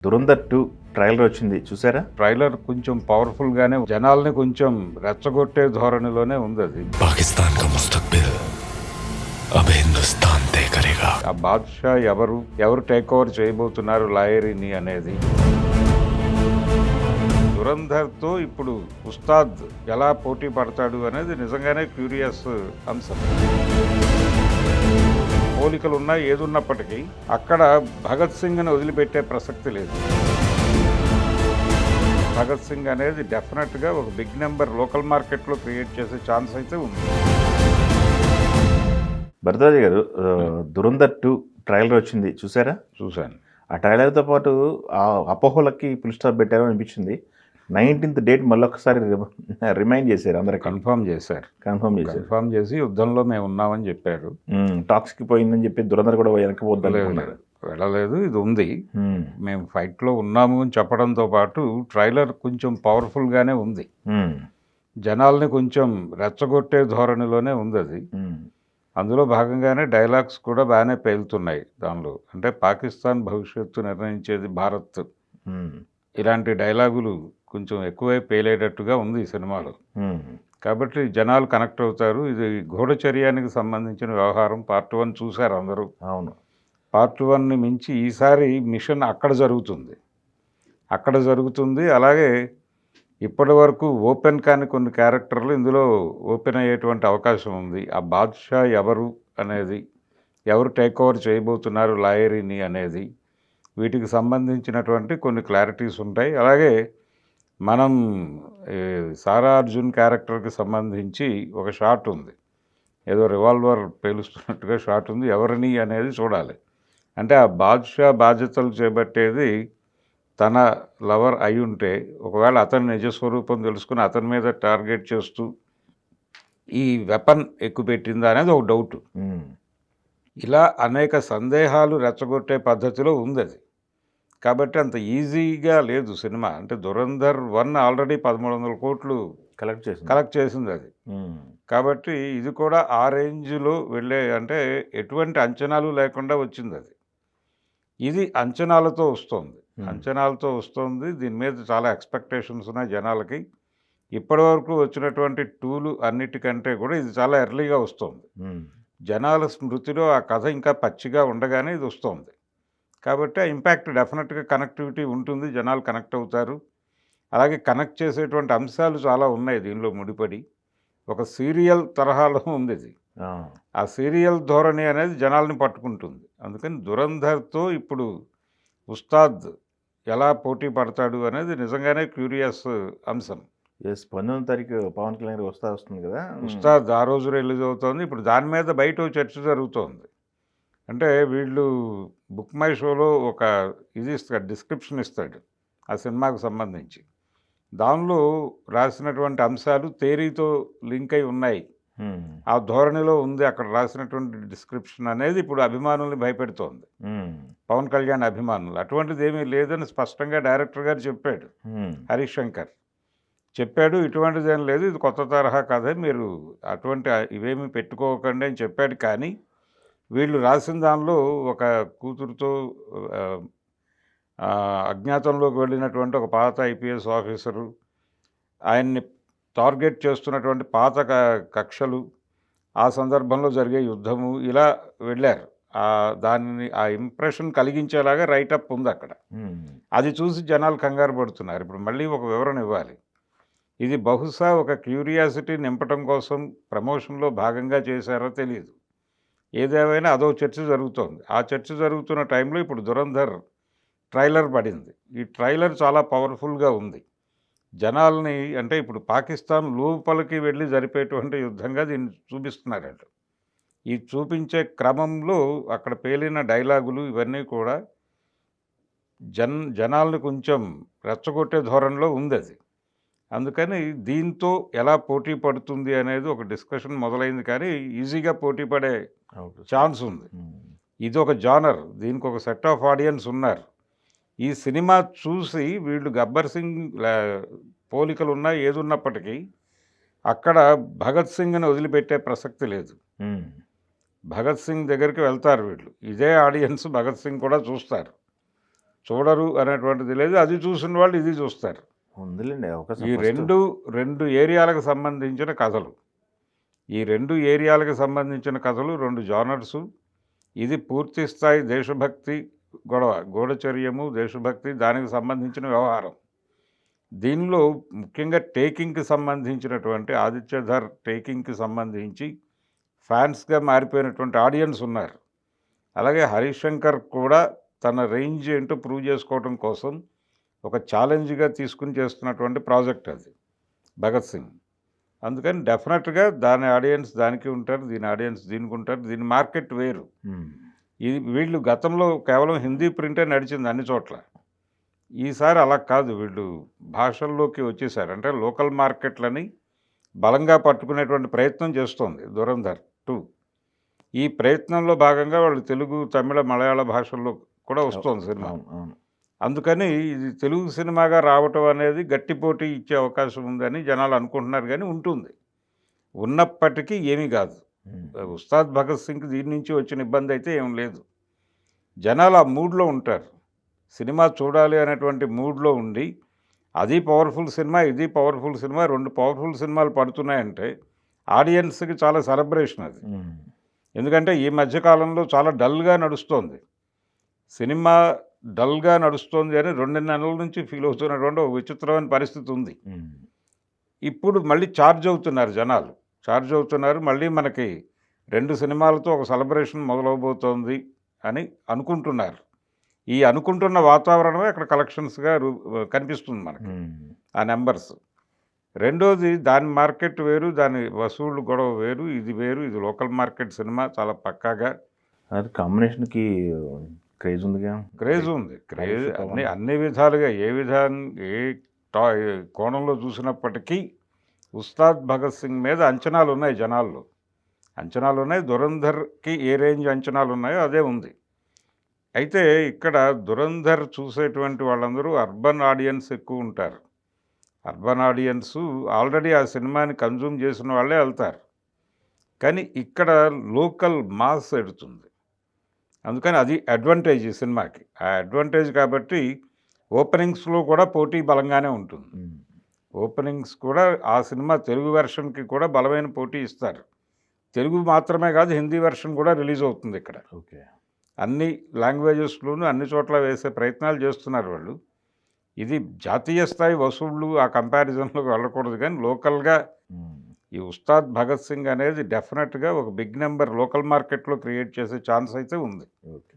Dhurandhar 2 trailer వచ్చింది చూసారా? Trailer కొంచెం పవర్ఫుల్ గానే జనాల్ని కొంచెం రెచ్చగొట్టే ధోరణిలోనే ఉంది అది. पाकिस्तान का मुस्तकबिल अब हिंदुस्तान तय करेगा। ఆ బాద్షా ఎవరు టేక్ ఓవర్ చేయబోతున్నారు లాయరీని అనేది. దురంధర్తో ఇప్పుడు ఉస్తాద్ ఎలా పోటీ పడతాడు అనేది నిజంగానే క్యూరియస్ అంశం. పోలికలు ఉన్నా ఏదున్నప్పటికీ అక్కడ భగత్ సింగ్ని వదిలిపెట్టే ప్రసక్తి లేదు. భగత్ సింగ్ అనేది డెఫినెట్గా ఒక బిగ్ నెంబర్ లోకల్ మార్కెట్లో క్రియేట్ చేసే ఛాన్స్ అయితే ఉంది. భరద్వాజ్ గారు, దురంధర్ 2 ట్రైలర్ వచ్చింది చూసారా? చూశాను. ఆ ట్రైలర్తో పాటు ఆ అపోహలకి ఫుల్ స్టాప్ పెట్టారో అనిపించింది. 19th డేట్ మళ్ళొకసారి రిమైండ్ చేశారు, అందరికి కన్ఫర్మ్ చేశారు. కన్ఫర్మ్ చేసి యుద్ధంలో మేము ఉన్నామని చెప్పారు. టాక్స్కి పోయిందని చెప్పి దురంధర్ కూడా వెనక్కి పోతున్నారు. వెళ్ళలేదు, ఇది ఉంది, మేము ఫైట్లో ఉన్నాము అని చెప్పడంతో పాటు ట్రైలర్ కొంచెం పవర్ఫుల్గానే ఉంది. జనాల్ని కొంచెం రెచ్చగొట్టే ధోరణిలోనే ఉంది అది. అందులో భాగంగానే డైలాగ్స్ కూడా బాగానే పేలుతున్నాయి దానిలో. అంటే పాకిస్తాన్ భవిష్యత్తు నిర్ణయించేది భారత్, ఇలాంటి డైలాగులు కొంచెం ఎక్కువై పేలేటట్టుగా ఉంది ఈ సినిమాలో. కాబట్టి జనాలు కనెక్ట్ అవుతారు. ఇది గూఢచర్యానికి సంబంధించిన వ్యవహారం. పార్ట్ 1 చూశారు అందరూ. అవును. పార్ట్ 1ని మించి ఈసారి మిషన్ అక్కడ జరుగుతుంది. అలాగే ఇప్పటి వరకు ఓపెన్ కాని కొన్ని క్యారెక్టర్లు ఇందులో ఓపెన్ అయ్యేటువంటి అవకాశం ఉంది. ఆ బాద్షా ఎవరు టేక్ ఓవర్ చేయబోతున్నారు లాయరీని అనేది, వీటికి సంబంధించినటువంటి కొన్ని క్లారిటీస్ ఉంటాయి. అలాగే మనం సారా అర్జున్ క్యారెక్టర్కి సంబంధించి ఒక షాట్ ఉంది, ఏదో రివాల్వర్ పేలుస్తున్నట్టుగా షాట్ ఉంది. ఎవరిని అనేది చూడాలి. అంటే ఆ బాద్షా బాధ్యతలు చేపట్టేది తన లవర్ అయి ఉంటే, ఒకవేళ అతని నిజస్వరూపం తెలుసుకుని అతని మీద టార్గెట్ చేస్తూ ఈ వెపన్ ఎక్కుపెట్టిందా అనేది ఒక డౌట్. ఇలా అనేక సందేహాలు రెచ్చగొట్టే పద్ధతిలో ఉంది అది. కాబట్టి అంత ఈజీగా లేదు సినిమా. అంటే దురంధర్ 1 ఆల్రెడీ 1300 కోట్లు కలెక్ట్ చేసింది అది. కాబట్టి ఇది కూడా ఆ రేంజ్లో వెళ్ళే, అంటే ఎటువంటి అంచనాలు లేకుండా వచ్చింది అది. ఇది అంచనాలతో వస్తుంది. దీని మీద చాలా ఎక్స్పెక్టేషన్స్ ఉన్నాయి జనాలకి. ఇప్పటివరకు వచ్చినటువంటి టూలు అన్నిటికంటే కూడా ఇది చాలా ఎర్లీగా వస్తుంది. జనాల స్మృతిలో ఆ కథ ఇంకా పచ్చిగా ఉండగానే ఇది వస్తుంది. కాబట్టి ఆ ఇంపాక్ట్ డెఫినెట్గా కనెక్టివిటీ ఉంటుంది, జనాలు కనెక్ట్ అవుతారు. అలాగే కనెక్ట్ చేసేటువంటి అంశాలు చాలా ఉన్నాయి దీనిలో ముడిపడి. ఒక సీరియల్ తరహాలో ఉంది ఇది. ఆ సీరియల్ ధోరణి అనేది జనాల్ని పట్టుకుంటుంది. అందుకని దురంధర్తో ఇప్పుడు ఉస్తాద్ ఎలా పోటీ పడతాడు అనేది నిజంగానే క్యూరియస్ అంశం. 19వ తారీఖు పవన్ కళ్యాణ్ వస్తుంది కదా ఉస్తాద్. ఆ రోజు రిలీజ్ అవుతుంది. ఇప్పుడు దాని మీద బయట చర్చ జరుగుతోంది. అంటే వీళ్ళు బుక్ మై షోలో ఒక ఇది ఇస్తాడు, డిస్క్రిప్షన్ ఇస్తాడు ఆ సినిమాకు సంబంధించి. దానిలో రాసినటువంటి అంశాలు థియరీతో లింక్ అయి ఉన్నాయి. ఆ ధోరణిలో ఉంది అక్కడ రాసినటువంటి డిస్క్రిప్షన్ అనేది ఇప్పుడు అభిమానుల్ని భయపెడుతోంది, పవన్ కళ్యాణ్ అభిమానులు. అటువంటిది ఏమీ లేదని స్పష్టంగా డైరెక్టర్ గారు చెప్పాడు. హరీష్ శంకర్ చెప్పాడు, ఇటువంటిది ఏం లేదు, ఇది కొత్త తరహా కథ, మీరు అటువంటి ఇవేమీ పెట్టుకోకండి అని చెప్పాడు. కానీ వీళ్ళు రాసిన దానిలో ఒక కూతురుతో అజ్ఞాతంలోకి వెళ్ళినటువంటి ఒక పాత ఐపీఎస్ ఆఫీసరు, ఆయన్ని టార్గెట్ చేస్తున్నటువంటి పాత కక్షలు, ఆ సందర్భంలో జరిగే యుద్ధము, ఇలా వెళ్ళారు. దానిని ఆ ఇంప్రెషన్ కలిగించేలాగా రైటప్ ఉంది అక్కడ. అది చూసి జనాలు కంగారు పడుతున్నారు. ఇప్పుడు మళ్ళీ ఒక వివరణ ఇవ్వాలి. ఇది బహుశా ఒక క్యూరియాసిటీ నింపటం కోసం ప్రమోషన్లో భాగంగా చేశారో తెలియదు. ఏదేమైనా అదో చర్చ జరుగుతోంది. ఆ చర్చ జరుగుతున్న టైంలో ఇప్పుడు దురంధర్ ట్రైలర్ పడింది. ఈ ట్రైలర్ చాలా పవర్ఫుల్గా ఉంది. జనాల్ని, అంటే ఇప్పుడు పాకిస్తాన్ లోపలికి వెళ్ళి జరిపేటువంటి యుద్ధంగా దీన్ని చూపిస్తున్నారంట. ఈ చూపించే క్రమంలో అక్కడ పేలిన డైలాగులు ఇవన్నీ కూడా జనాల్ని కొంచెం రెచ్చగొట్టే ధోరణిలో ఉంది అది. అందుకని దీంతో ఎలా పోటీ పడుతుంది అనేది ఒక డిస్కషన్ మొదలైంది. కానీ ఈజీగా పోటీ పడే ఛాన్స్ ఉంది. ఇది ఒక జానర్, దీనికి ఒక సెట్ ఆఫ్ ఆడియన్స్ ఉన్నారు. ఈ సినిమా చూసి వీళ్ళు గబ్బర్ సింగ్ పోలికలు ఉన్నా ఏదున్నప్పటికీ అక్కడ భగత్ సింగ్ని వదిలిపెట్టే ప్రసక్తి లేదు. భగత్ సింగ్ దగ్గరికి వెళ్తారు వీళ్ళు. ఇదే ఆడియన్స్ భగత్ సింగ్ కూడా చూస్తారు. చూడరు అనేటువంటిది లేదు. అది చూసిన వాళ్ళు ఇది చూస్తారు. ఉందిలేండి ఈ అవకాశం ఫస్ట్. రెండు ఏరియాలకు సంబంధించిన కథలు. ఈ 2 ఏరియాలకు సంబంధించిన కథలు, 2 జానర్సు. ఇది పూర్తి స్థాయి దేశభక్తి గొడవ. గూఢచర్యము, దేశభక్తి, దానికి సంబంధించిన వ్యవహారం. దీనిలో ముఖ్యంగా టేకింగ్‌కి సంబంధించినటువంటి 'ఆదిత్యధర్' టేకింగ్‌కి సంబంధించి ఫ్యాన్స్‌గా మారిపోయినటువంటి ఆడియన్స్ ఉన్నారు. అలాగే 'హరిశంకర్' కూడా తన రేంజ్ ఏంటో ప్రూవ్ చేసుకోవడం కోసం ఒక ఛాలెంజ్‌గా తీసుకొని చేస్తున్నటువంటి ప్రాజెక్ట్ అది 'భగత్ సింగ్'. అందుకని డెఫినెట్‌గా దాని ఆడియన్స్ దానికి ఉంటారు, దీని ఆడియన్స్ దీనికి ఉంటారు. దీని మార్కెట్ వేరు. ఇది వీళ్ళు గతంలో కేవలం హిందీ ప్రింటే నడిచింది అన్ని చోట్ల. ఈసారి అలా కాదు, వీళ్ళు భాషల్లోకి వచ్చేసారు. అంటే లోకల్ మార్కెట్లని బలంగా పట్టుకునేటువంటి ప్రయత్నం చేస్తోంది 'ధురంధర్ 2'. ఈ ప్రయత్నంలో భాగంగా వాళ్ళు తెలుగు, తమిళ, మలయాళ భాషల్లో కూడా వస్తోంది సినిమా. అవును, అవును. అందుకని ఇది తెలుగు సినిమాగా రావటం అనేది గట్టి పోటీ ఇచ్చే అవకాశం ఉందని జనాలు అనుకుంటున్నారు, కానీ ఉంటుంది. ఉన్నప్పటికీ ఏమీ కాదు. ఉస్తాద్ భగత్ సింగ్కి దీని నుంచి వచ్చిన ఇబ్బంది అయితే ఏం లేదు. జనాలు ఆ మూడ్లో ఉంటారు. సినిమా చూడాలి అనేటువంటి మూడ్లో ఉండి, అది పవర్ఫుల్ సినిమా, ఇది పవర్ఫుల్ సినిమా, 2 పవర్ఫుల్ సినిమాలు పడుతున్నాయంటే ఆడియన్స్కి చాలా సెలబ్రేషన్ అది. ఎందుకంటే ఈ మధ్యకాలంలో చాలా డల్గా నడుస్తోంది సినిమా. డల్గా నడుస్తోంది అని 2 నెలల నుంచి ఫీల్ అవుతున్నటువంటి ఒక విచిత్రమైన పరిస్థితి ఉంది. ఇప్పుడు మళ్ళీ ఛార్జ్ అవుతున్నారు జనాలు. ఛార్జ్ అవుతున్నారు. మళ్ళీ మనకి 2 సినిమాలతో ఒక సెలబ్రేషన్ మొదలవబోతోంది అని అనుకుంటున్నారు. ఈ అనుకుంటున్న వాతావరణమే అక్కడ కలెక్షన్స్గా కనిపిస్తుంది మనకి, ఆ నెంబర్స్. రెండోది దాని మార్కెట్ వేరు, దాని వసూళ్ళు గొడవ వేరు, ఇది వేరు. ఇది లోకల్ మార్కెట్ సినిమా చాలా పక్కాగా. అది కాంబినేషన్కి క్రేజ్ ఉందిగా. క్రేజ్ ఉంది. క్రేజ్ పవన్. అన్ని విధాలుగా ఏ కోణంలో చూసినప్పటికీ ఉస్తాద్ భగత్ సింగ్ మీద అంచనాలు ఉన్నాయి జనాల్లో. అంచనాలు ఉన్నాయి. ధురంధర్కి ఏ రేంజ్ అంచనాలు ఉన్నాయో అదే ఉంది. అయితే ఇక్కడ ధురంధర్ చూసేటువంటి వాళ్ళందరూ అర్బన్ ఆడియన్స్ ఎక్కువ ఉంటారు. అర్బన్ ఆడియన్స్ ఆల్రెడీ ఆ సినిమాని కన్జ్యూమ్ చేసిన వాళ్ళే వెళ్తారు. కానీ ఇక్కడ లోకల్ మాస్ ఎడుతుంది. అందుకని అది అడ్వాంటేజ్ ఈ సినిమాకి. ఆ అడ్వాంటేజ్ కాబట్టి ఓపెనింగ్స్లో కూడా పోటీ బలంగానే ఉంటుంది. ఓపెనింగ్స్ కూడా ఆ సినిమా తెలుగు వెర్షన్కి కూడా బలమైన పోటీ ఇస్తారు. తెలుగు మాత్రమే కాదు, హిందీ వెర్షన్ కూడా రిలీజ్ అవుతుంది ఇక్కడ. ఓకే. అన్ని లాంగ్వేజెస్లోనూ అన్ని చోట్ల వేసే ప్రయత్నాలు చేస్తున్నారు వాళ్ళు. ఇది జాతీయ స్థాయి వసూళ్ళు ఆ కంపారిజన్లోకి వెళ్ళకూడదు, కానీ లోకల్గా ఈ ఉస్తాద్ భగత్ సింగ్ అనేది డెఫినెట్గా ఒక బిగ్ నెంబర్ లోకల్ మార్కెట్లో క్రియేట్ చేసే ఛాన్స్ అయితే ఉంది. ఓకే.